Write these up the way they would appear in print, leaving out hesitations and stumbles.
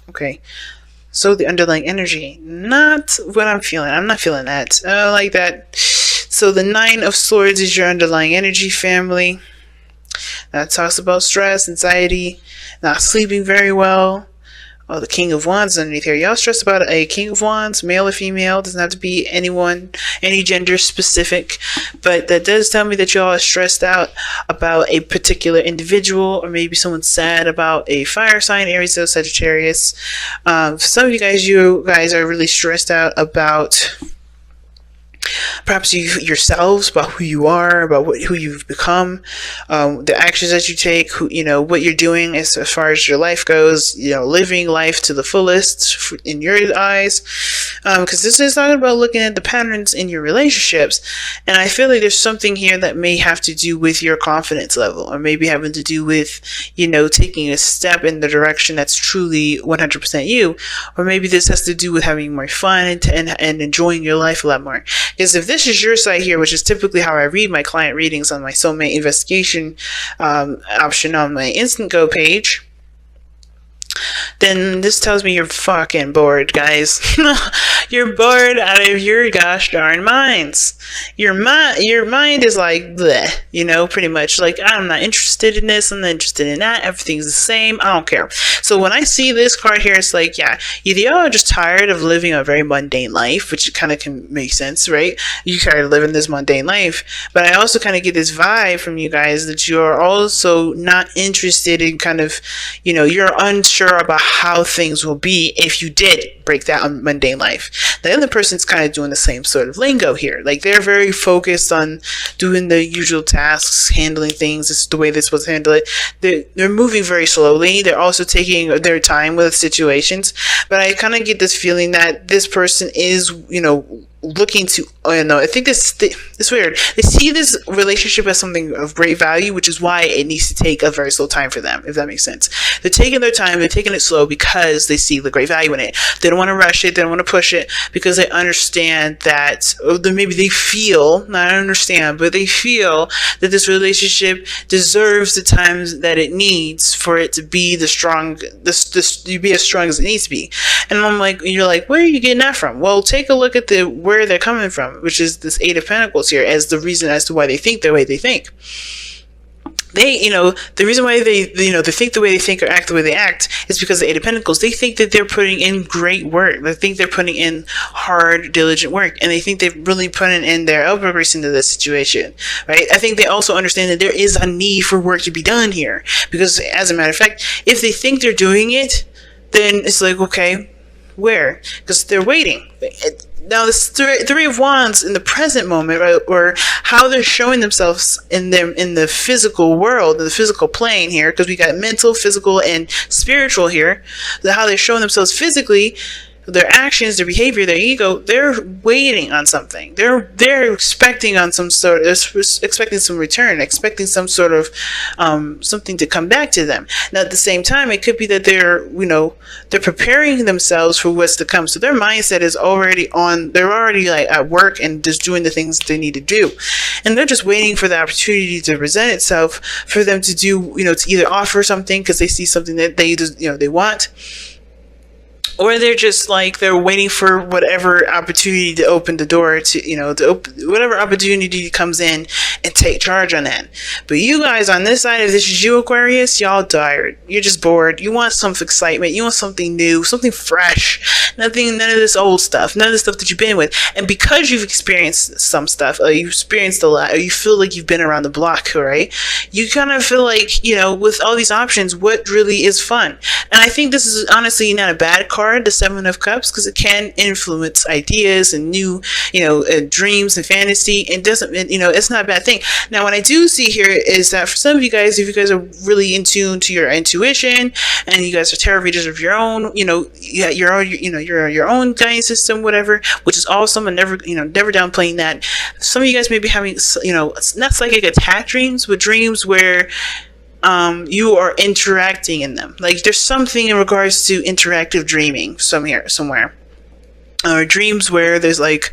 Okay. So the underlying energy, not what I'm feeling. I'm not feeling that. I don't like that. So the Nine of Swords is your underlying energy, family. That talks about stress, anxiety, not sleeping very well. Oh, the King of Wands underneath here. Y'all stressed about a King of Wands, male or female. Doesn't have to be anyone, any gender specific. But that does tell me that y'all are stressed out about a particular individual, or maybe someone's sad about a fire sign, Aries or Sagittarius. For some of you guys are really stressed out about perhaps yourselves, about who you are, about who you've become, the actions that you take, what you're doing as far as your life goes, living life to the fullest in your eyes, because this is talking about looking at the patterns in your relationships. And I feel like there's something here that may have to do with your confidence level, or maybe having to do with taking a step in the direction that's truly 100% you, or maybe this has to do with having more fun and enjoying your life a lot more. Because if this is your site here, which is typically how I read my client readings on my soulmate investigation option on my Instant Go page, then this tells me you're fucking bored, guys. You're bored out of your gosh darn minds. Your mind is like bleh, pretty much like, I'm not interested in this, I'm not interested in that, everything's the same, I don't care. So when I see this card here, it's like, yeah, either y'all are just tired of living a very mundane life, which kind of can make sense, right? You're tired of living this mundane life, but I also kind of get this vibe from you guys that you're also not interested in kind of, you're unsure about how things will be if you did break that mundane life. The other person's kind of doing the same sort of lingo here. Like, they're very focused on doing the usual tasks, handling things. This is the way they're supposed to handle it. They're moving very slowly. They're also taking their time with situations. But I kind of get this feeling that this person is, looking to, I think it's weird. They see this relationship as something of great value, which is why it needs to take a very slow time for them, if that makes sense. They're taking their time, they're taking it slow because they see the great value in it. They don't want to rush it, they don't want to push it, because they understand that, or maybe they feel, not understand, but they feel that this relationship deserves the time that it needs for it to be be as strong as it needs to be. And I'm like, you're like, where are you getting that from? Well, take a look at where they're coming from, which is this Eight of Pentacles here, as the reason as to why they think the way they think. The reason why they think the way they think or act the way they act is because the Eight of Pentacles, they think that they're putting in great work. They think they're putting in hard, diligent work, and they think they're really putting in their elbows into this situation, right? I think they also understand that there is a need for work to be done here, because as a matter of fact, if they think they're doing it, then it's like, okay, where? Because they're waiting. Now, this Three of Wands in the present moment, right, or how they're showing themselves in the physical world, in the physical plane here, because we got mental, physical, and spiritual here. How they're showing themselves physically, their actions, their behavior, their ego, they're waiting on something. They're expecting on expecting some return, expecting some sort of something to come back to them. Now, at the same time, it could be that they're preparing themselves for what's to come. So their mindset is already on. They're already like at work and just doing the things they need to do, and they're just waiting for the opportunity to present itself for them to do. To either offer something because they see something that they want. Or they're just like, they're waiting for whatever opportunity to open the door to whatever opportunity comes in and take charge on that. But you guys on this side, if this is you, Aquarius, y'all tired. You're just bored. You want some excitement. You want something new, something fresh. None of this old stuff. None of the stuff that you've been with. And because you've experienced some stuff, or you've experienced a lot, or you feel like you've been around the block, right? You kind of feel like, with all these options, what really is fun? And I think this is honestly not a bad card, the Seven of Cups, because it can influence ideas and new, dreams and fantasy. It doesn't, it's not a bad thing. Now, what I do see here is that for some of you guys, if you guys are really in tune to your intuition and you guys are tarot readers of your own, your own guidance system, whatever, which is awesome, and never downplaying that. Some of you guys may be having, not psychic attack dreams, but dreams where you are interacting in them. Like, there's something in regards to interactive dreaming somewhere, or dreams where there's like,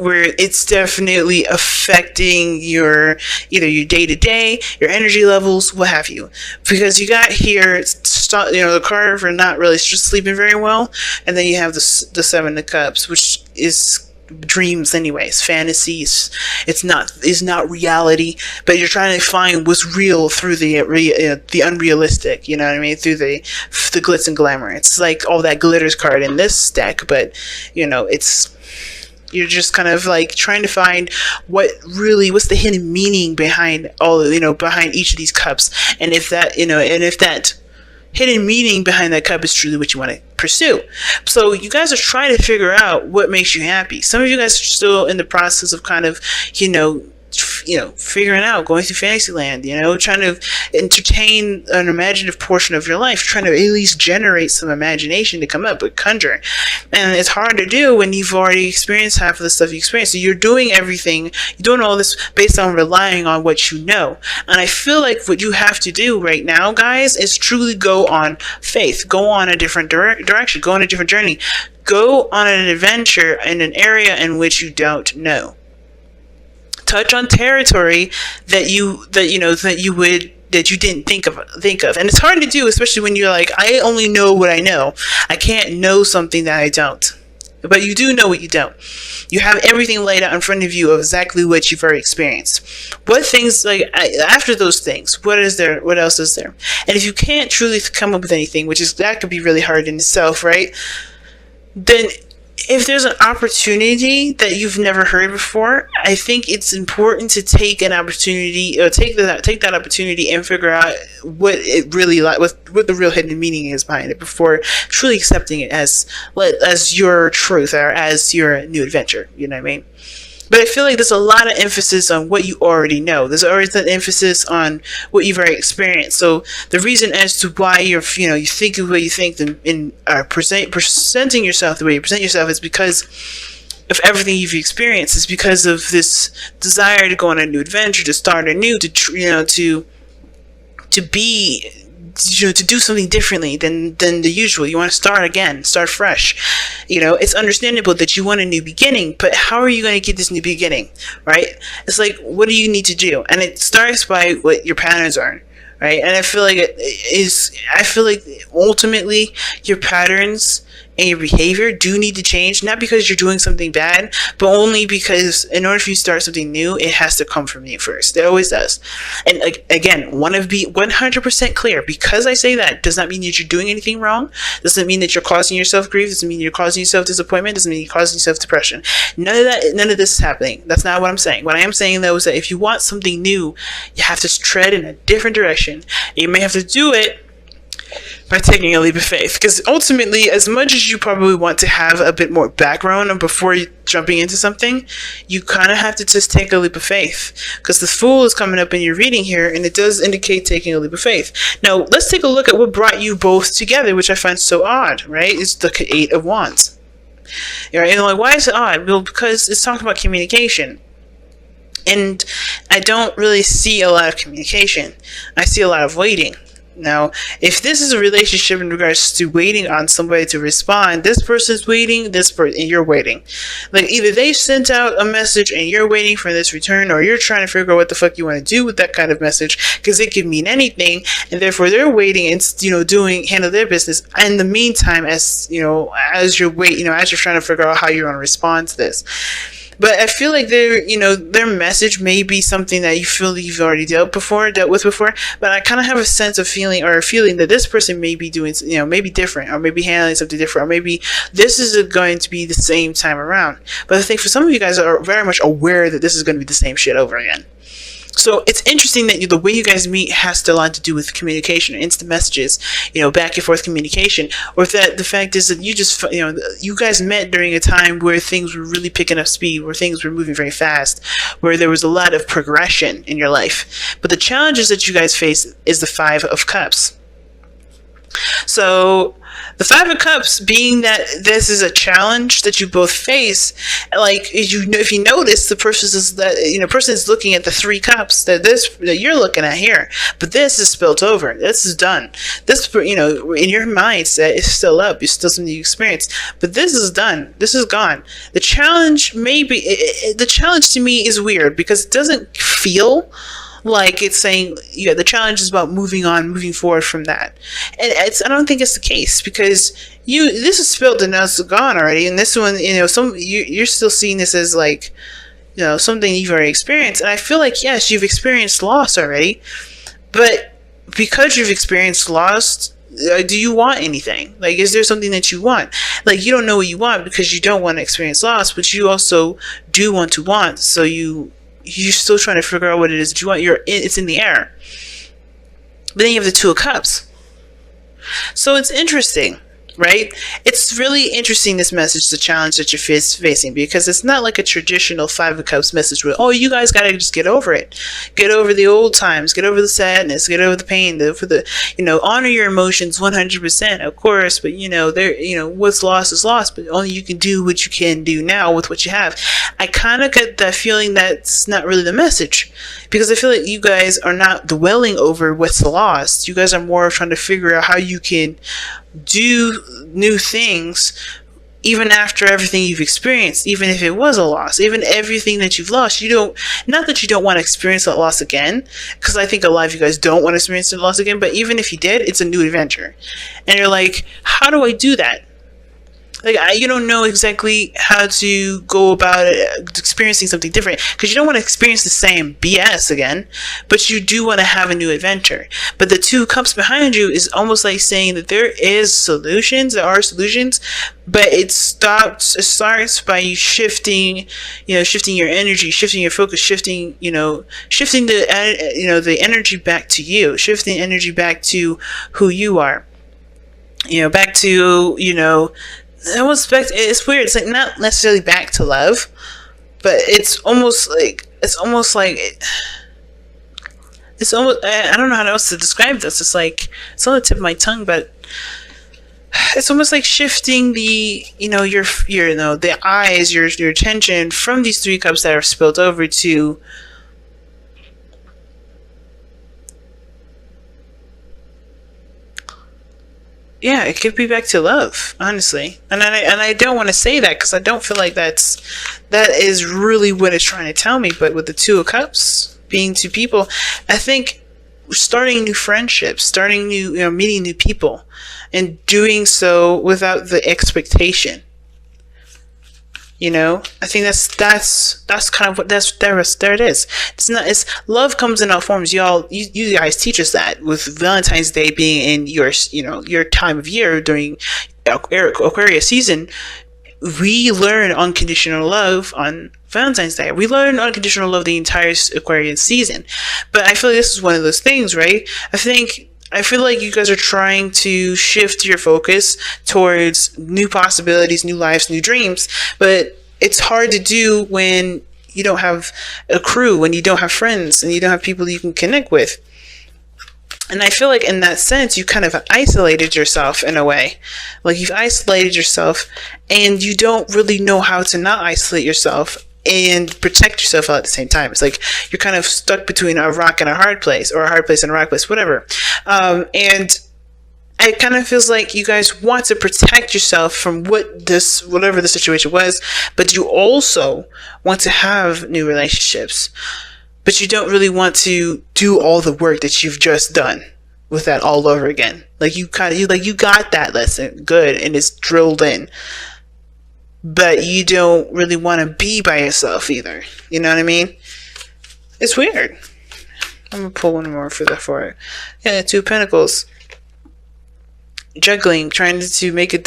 where it's definitely affecting your either your day-to-day, your energy levels, what have you. Because you got here, the card for not really just sleeping very well, and then you have the Seven of Cups, which is dreams anyways, fantasies. It's not reality, but you're trying to find what's real through the unrealistic, you know what I mean, through the glitz and glamour. It's like all that glitters card in this deck, but you're just kind of like trying to find what's the hidden meaning behind behind each of these cups, and if that hidden meaning behind that cup is truly what you want to pursue. So you guys are trying to figure out what makes you happy. Some of you guys are still in the process of kind of, figuring out, going through Fantasyland, trying to entertain an imaginative portion of your life, trying to at least generate some imagination to come up with, conjure. And it's hard to do when you've already experienced half of the stuff you experienced. So you're doing all this based on relying on what you know. And I feel like what you have to do right now, guys, is truly go on faith, go on a different direction, go on a different journey, go on an adventure in an area in which you don't know. Touch on territory that you didn't think of. And it's hard to do, especially when you're like, I only know what I know. I can't know something that I don't. But you do know what you don't. You have everything laid out in front of you of exactly what you've already experienced. What things, after those things, what is there? What else is there? And if you can't truly come up with anything, that could be really hard in itself, right? Then if there's an opportunity that you've never heard before, I think it's important to take an opportunity, or take that opportunity and figure out what it really what the real hidden meaning is behind it before truly accepting it as your truth or as your new adventure. You know what I mean? But I feel like there's a lot of emphasis on what you already know. There's always an emphasis on what you've already experienced. So the reason as to why you think the way you think and presenting yourself the way you present yourself is because of everything you've experienced. It's because of this desire to go on a new adventure, to start anew, to do something differently than the usual. You want to start again, start fresh. It's understandable that you want a new beginning, but how are you going to get this new beginning, right? It's like, what do you need to do? And it starts by what your patterns are, right? And I feel like ultimately your patterns and your behavior do need to change, not because you're doing something bad, but only because in order for you to start something new, it has to come from you first. It always does. And again, want to be 100% clear. Because I say that does not mean that you're doing anything wrong. Doesn't mean that you're causing yourself grief. Doesn't mean you're causing yourself disappointment. Doesn't mean you're causing yourself depression. None of this is happening. That's not what I'm saying. What I am saying, though, is that if you want something new, you have to tread in a different direction. You may have to do it by taking a leap of faith, because ultimately, as much as you probably want to have a bit more background before jumping into something, you kind of have to just take a leap of faith, because the Fool is coming up in your reading here, and it does indicate taking a leap of faith. Now, let's take a look at what brought you both together, which I find so odd, right? It's the Eight of Wands. And why is it odd? Well, because it's talking about communication. And I don't really see a lot of communication. I see a lot of waiting. Now, if this is a relationship in regards to waiting on somebody to respond, this person's waiting, and you're waiting. Like, either they sent out a message and you're waiting for this return, or you're trying to figure out what the fuck you want to do with that kind of message, because it could mean anything, and therefore they're waiting and handle their business. In the meantime, as you're trying to figure out how you're going to respond to this. But I feel like their message may be something that you feel that you've already dealt with before. But I kind of have a feeling that this person may be doing, maybe different, or maybe handling something different, or maybe this is going to be the same time around. But I think for some of you guys are very much aware that this is going to be the same shit over again. So it's interesting that the way you guys meet has a lot to do with communication, instant messages, back and forth communication, or that the fact is that you guys met during a time where things were really picking up speed, where things were moving very fast, where there was a lot of progression in your life. But the challenges that you guys face is the Five of Cups. So the Five of Cups, being that this is a challenge that you both face, like if you notice, the person is looking at the Three Cups that you're looking at here, but this is spilt over. This is done. This, in your mindset, is still up. It's still something you experience, but this is done. This is gone. The challenge, the challenge to me is weird because it doesn't feel like it's saying, yeah, the challenge is about moving on, moving forward from that. And I don't think it's the case, because this is spilled and now it's gone already. And this one, you're still seeing this as like, something you've already experienced. And I feel like, yes, you've experienced loss already, but because you've experienced loss, do you want anything? Like, is there something that you want? Like, you don't know what you want because you don't want to experience loss, but you also do want to want. So you're still trying to figure out what it is that you want. It's in the air. But then you have the Two of Cups. So it's interesting, right? It's really interesting, this message, the challenge that you're facing, because it's not like a traditional Five of Cups message where, oh, you guys got to just get over it. Get over the old times. Get over the sadness. Get over the pain. Honor your emotions 100%, of course, but, what's lost is lost, but only you can do what you can do now with what you have. I kind of get that feeling that's not really the message, because I feel like you guys are not dwelling over what's lost. You guys are more trying to figure out how you can do new things even after everything you've experienced, even if it was a loss, even everything that you've lost. Not that you don't want to experience that loss again, because I think a lot of you guys don't want to experience the loss again, but even if you did, it's a new adventure. And you're like, how do I do that? Like, you don't know exactly how to go about it, experiencing something different, because you don't want to experience the same BS again, but you do want to have a new adventure. But the Two Cups behind you is almost like saying that there are solutions, but it starts by you shifting your energy, shifting your focus, shifting the energy back to you, shifting energy back to who you are, back to, it's weird. It's like not necessarily back to love, but it's almost like I don't know how else to describe this. It's like, it's on the tip of my tongue, but it's almost like shifting the the eyes, your attention from these Three Cups that are spilled over to yeah, it could be back to love, honestly. And I don't want to say that because I don't feel like that is really what it's trying to tell me. But with the Two of Cups being two people, I think starting new friendships, meeting new people, and doing so without the expectation. I think that's kind of what there it is. It's love comes in all forms. You guys teach us that, with Valentine's Day being in your time of year during Aquarius season. We learn unconditional love on Valentine's Day. We learn unconditional love the entire Aquarius season. But I feel like this is one of those things, right? I feel like you guys are trying to shift your focus towards new possibilities, new lives, new dreams, but it's hard to do when you don't have a crew, when you don't have friends, and you don't have people you can connect with. And I feel like in that sense, you kind of isolated yourself in a way. Like, you've isolated yourself, and you don't really know how to not isolate yourself and protect yourself all at the same time. It's like you're kind of stuck between a rock and a hard place, or a hard place and a rock place, whatever. And it kind of feels like you guys want to protect yourself from whatever the situation was, but you also want to have new relationships, but you don't really want to do all the work that you've just done with that all over again. Like, you got that lesson good and it's drilled in, but you don't really want to be by yourself either. You know what I mean? It's weird. I'm gonna pull one more for it. Yeah, Two of Pentacles. Juggling, trying to make a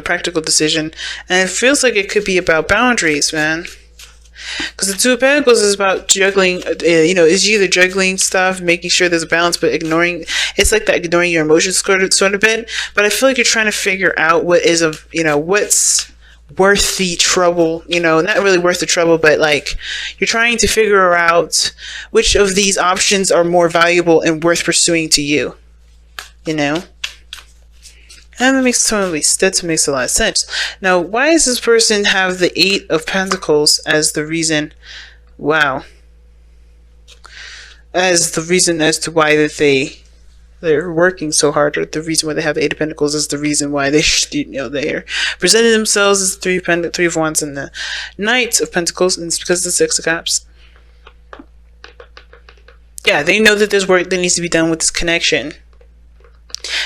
practical decision, and it feels like it could be about boundaries, man. Because the Two of Pentacles is about juggling. Is either juggling stuff, making sure there's a balance, but ignoring. It's like that, ignoring your emotions sort of bit. But I feel like you're trying to figure out what's worth the trouble, not really worth the trouble, but like you're trying to figure out which of these options are more valuable and worth pursuing to you, And that makes a lot of sense. Now, why does this person have the Eight of Pentacles as the reason? Wow. As the reason as to why that they're working so hard, or the reason why they have the Eight of Pentacles is the reason why they're presenting themselves as Three of Wands and the Knight of Pentacles, and it's because of the Six of Cups. Yeah, they know that there's work that needs to be done with this connection.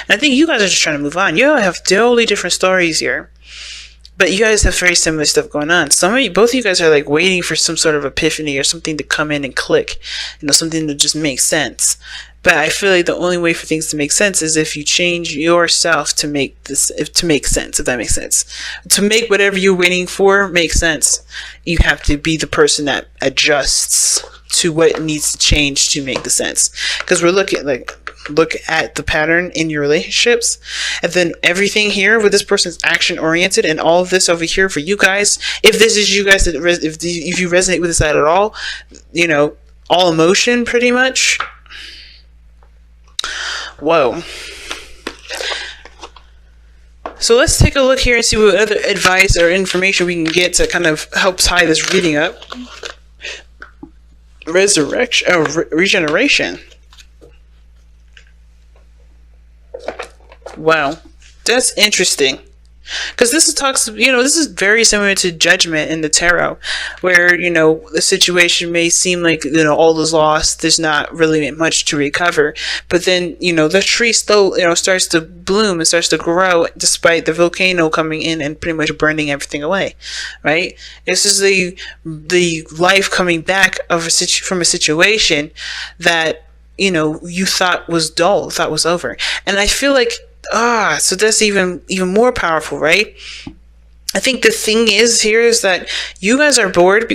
And I think you guys are just trying to move on. You all have totally different stories here, but you guys have very similar stuff going on. Both of you guys are like waiting for some sort of epiphany or something to come in and click, something to just make sense. But I feel like the only way for things to make sense is if you change yourself to make sense, if that makes sense. To make whatever you're waiting for make sense, you have to be the person that adjusts to what needs to change to make the sense. Because look at the pattern in your relationships, and then everything here with this person's action oriented, and all of this over here for you guys. If this is you guys, if you resonate with this at all, all emotion pretty much. Whoa. So let's take a look here and see what other advice or information we can get to kind of help tie this reading up. Regeneration. Wow, that's interesting. Because this is very similar to Judgment in the tarot, where, the situation may seem like, all is lost, there's not really much to recover. But then, the tree still, starts to bloom and starts to grow despite the volcano coming in and pretty much burning everything away, right? This is the life coming back from a situation that, you thought was dull, thought was over. And I feel like, so that's even more powerful, right? I think the thing is that you guys are bored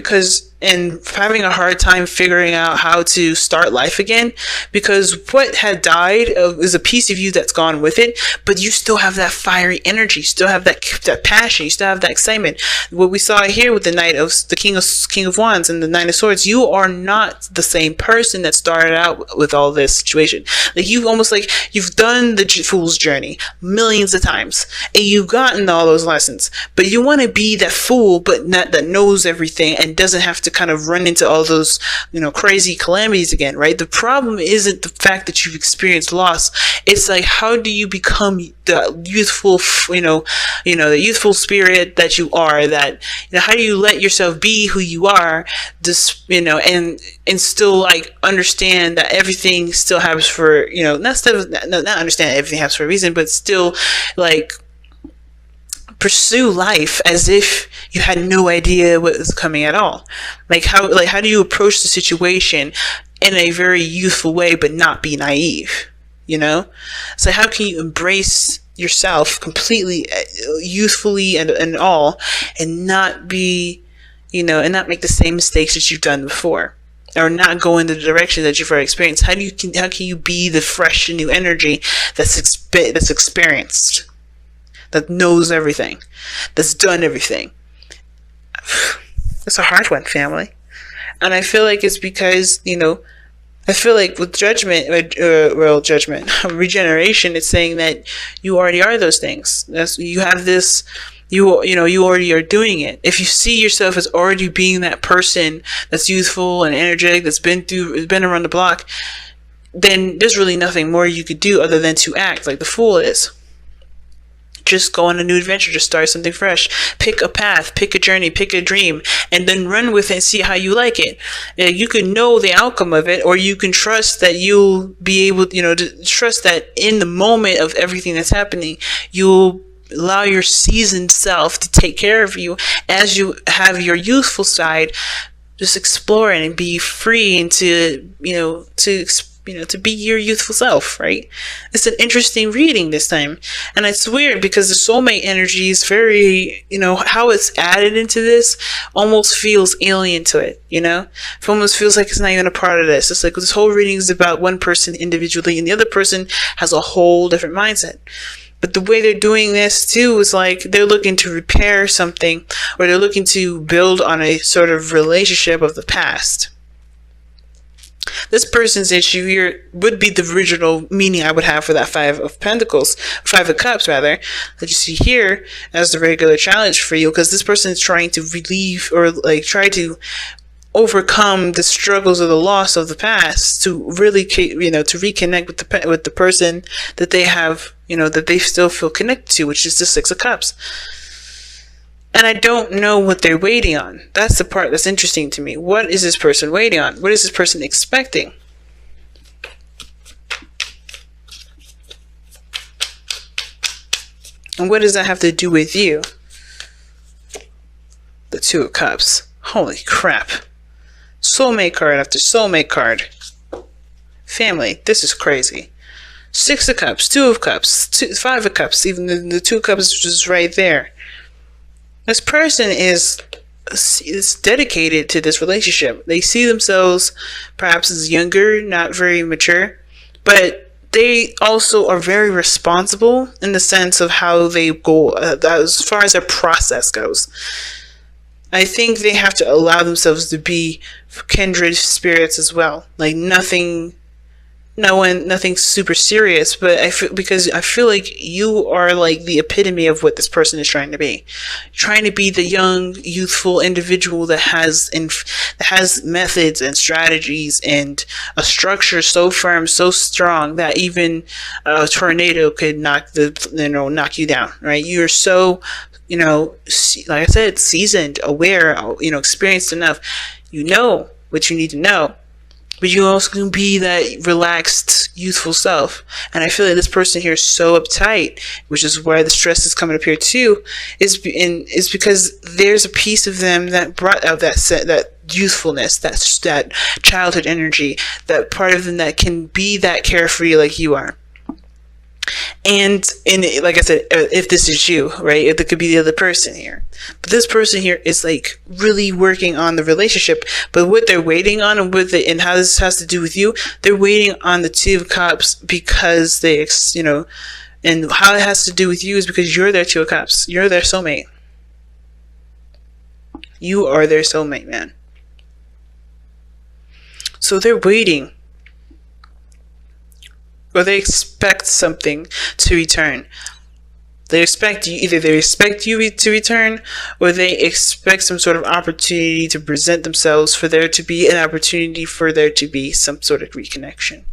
and having a hard time figuring out how to start life again, because what had died is a piece of you that's gone with it, but you still have that fiery energy, you still have that passion, you still have that excitement. What we saw here with the King of Wands and the Nine of Swords, you are not the same person that started out with all this situation. Like you've done the fool's journey millions of times, and you've gotten all those lessons, but you want to be that fool, but not that knows everything and doesn't have to kind of run into all those, crazy calamities again, right? The problem isn't the fact that you've experienced loss. It's like, how do you become the youthful, the youthful spirit that you are, that, how do you let yourself be who you are, just, and still like understand that everything still happens for, not understand everything happens for a reason, but still like pursue life as if you had no idea what was coming at all. How do you approach the situation in a very youthful way but not be naive? So how can you embrace yourself completely youthfully and all, and not be, and not make the same mistakes that you've done before, or not go in the direction that you've already experienced? How can you be the fresh and new energy that's experienced, that knows everything, that's done everything? It's a hard one, family. And I feel like it's because, I feel like with regeneration, it's saying that you already are those things. You have this, you already are doing it. If you see yourself as already being that person that's youthful and energetic, that's been around the block, then there's really nothing more you could do other than to act like the fool is. Just go on a new adventure, just start something fresh. Pick a path, pick a journey, pick a dream, and then run with it and see how you like it. You can know the outcome of it, or you can trust that you'll be able, to trust that in the moment of everything that's happening, you'll allow your seasoned self to take care of you as you have your youthful side just exploring and be free and to be your youthful self, right? It's an interesting reading this time. And it's weird because the soulmate energy is very, how it's added into this almost feels alien to it, It almost feels like it's not even a part of this. It's like this whole reading is about one person individually, and the other person has a whole different mindset. But the way they're doing this too is like they're looking to repair something, or they're looking to build on a sort of relationship of the past. This person's issue here would be the original meaning I would have for that Five of Pentacles, Five of Cups rather, that you see here as the regular challenge for you, because this person is trying to relieve or like try to overcome the struggles or the loss of the past to really, you know, to reconnect with the person that they have, you know, that they still feel connected to, which is the Six of Cups. And I don't know what they're waiting on. That's the part that's interesting to me. What is this person waiting on? What is this person expecting? And what does that have to do with you? The Two of Cups. Holy crap. Soulmate card after soulmate card. Family. This is crazy. Six of Cups. Two of Cups. Five of Cups. Even the Two of Cups is just right there. This person is dedicated to this relationship. They see themselves perhaps as younger, not very mature, but they also are very responsible in the sense of how they go, as far as their process goes. I think they have to allow themselves to be kindred spirits as well. Like nothing super serious, but because I feel like you are like the epitome of what this person is trying to be. Trying to be the young, youthful individual that has methods and strategies and a structure so firm, so strong that even a tornado could knock you down, right? You're so, you know, like I said, seasoned, aware, you know, experienced enough. You know what you need to know. But you also can be that relaxed, youthful self. And I feel like this person here is so uptight, which is why the stress is coming up here too, is because there's a piece of them that brought out that youthfulness, that childhood energy, that part of them that can be that carefree like you are. And like I said, if this is you, right, it could be the other person here. But this person here is like really working on the relationship. But what they're waiting on, and how this has to do with you, they're waiting on the Two of Cups because they, you know, and how it has to do with you is because you're their Two of Cups. You're their soulmate. You are their soulmate, man. So they're waiting. Or they expect something to return. They expect you, either they expect you to return, or they expect some sort of opportunity to present themselves for there to be an opportunity for there to be some sort of reconnection.